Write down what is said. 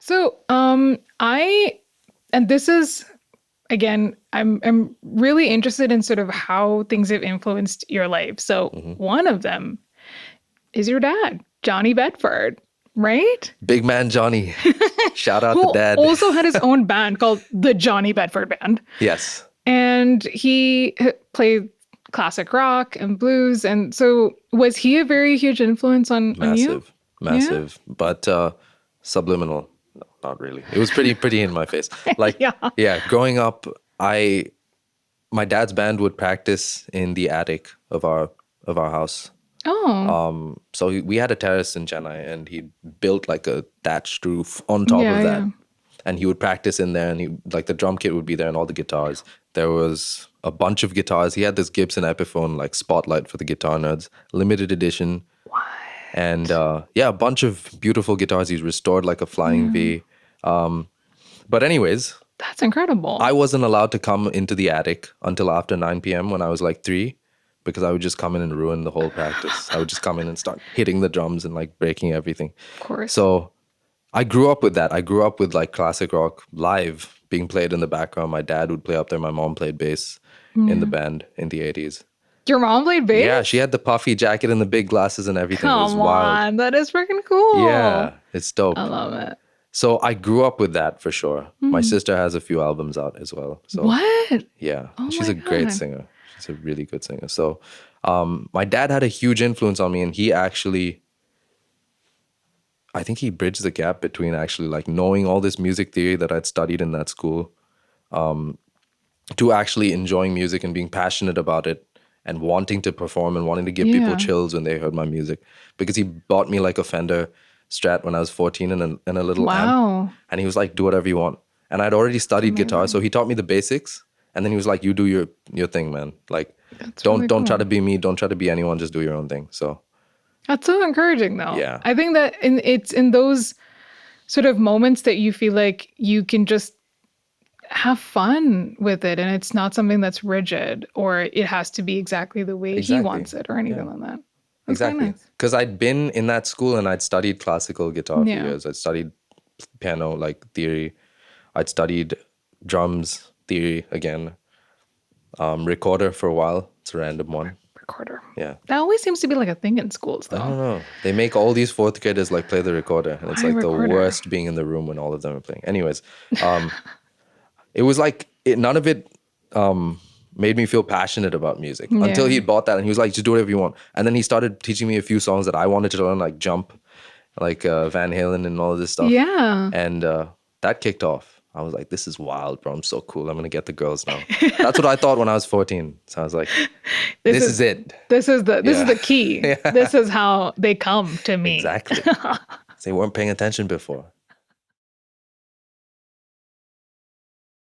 So, and this is, again, I'm really interested in sort of how things have influenced your life. So, one of them is your dad, Johnny Bedford, right? Big man Johnny. Shout out to Who dad. also had his own band called the Johnny Bedford Band. Yes. And he played classic rock and blues. And so was he a very huge influence on you? Massive, but subliminal. No, not really. It was pretty in my face. Like, Yeah. yeah, growing up, my dad's band would practice in the attic of our house. Oh, So we had a terrace in Chennai, and he built like a thatched roof on top yeah, of that. yeah. And he would practice in there, and he like the drum kit would be there and all the guitars. There was a bunch of guitars. He had this Gibson Epiphone like Spotlight for the guitar nerds, limited edition. What? And yeah, a bunch of beautiful guitars. He's restored like a Flying V. But anyways, That's incredible. I wasn't allowed to come into the attic until after 9 p.m. when I was like 3, because I would just come in and ruin the whole practice. I would just come in and start hitting the drums and like breaking everything. Of course. So I grew up with that. I grew up with like classic rock live being played in the background. My dad would play up there. My mom played bass in the band in the 80s. Your mom played bass? Yeah, she had the puffy jacket and the big glasses and everything. It was Come wild. on, that is freaking cool. Yeah, it's dope. I love it. So I grew up with that for sure. My sister has a few albums out as well. So What? yeah, Oh she's my a great God. singer. She's a really good singer. So my dad had a huge influence on me, and he actually, I think he bridged the gap between actually like knowing all this music theory that I'd studied in that school, to actually enjoying music and being passionate about it and wanting to perform and wanting to give people Yeah. chills when they heard my music. Because he bought me like a Fender Strat when I was 14 and a little amp. Wow. And he was like, do whatever you want. And I'd already studied guitar, so he taught me the basics. And then he was like, you do your thing, man. Like, don't try to be me. Don't try to be anyone. Just do your own thing. So That's so encouraging, though. Yeah. I think that it's in those sort of moments that you feel like you can just have fun with it, and it's not something that's rigid or it has to be exactly the way he Exactly. wants it or anything like that. That's exactly. Very nice. Because I'd been in that school and I'd studied classical guitar for Yeah. years. I'd studied piano, like theory. I'd studied drums theory again. Recorder for a while. It's a random one. Recorder. Yeah. That always seems to be like a thing in schools, I though. don't know. They make all these fourth graders like play the recorder, and it's Why like recorder? the worst being in the room when all of them are playing. Anyways, it was like none of it made me feel passionate about music until he bought that, and he was like, "Just do whatever you want." And then he started teaching me a few songs that I wanted to learn, like Jump, like Van Halen, and all of this stuff. Yeah. And that kicked off. I was like, "This is wild, bro! I'm so cool. I'm gonna get the girls now." That's what I thought when I was 14. So I was like, "This is it." This is the key. Yeah. This is how they come to me. Exactly. They weren't paying attention before.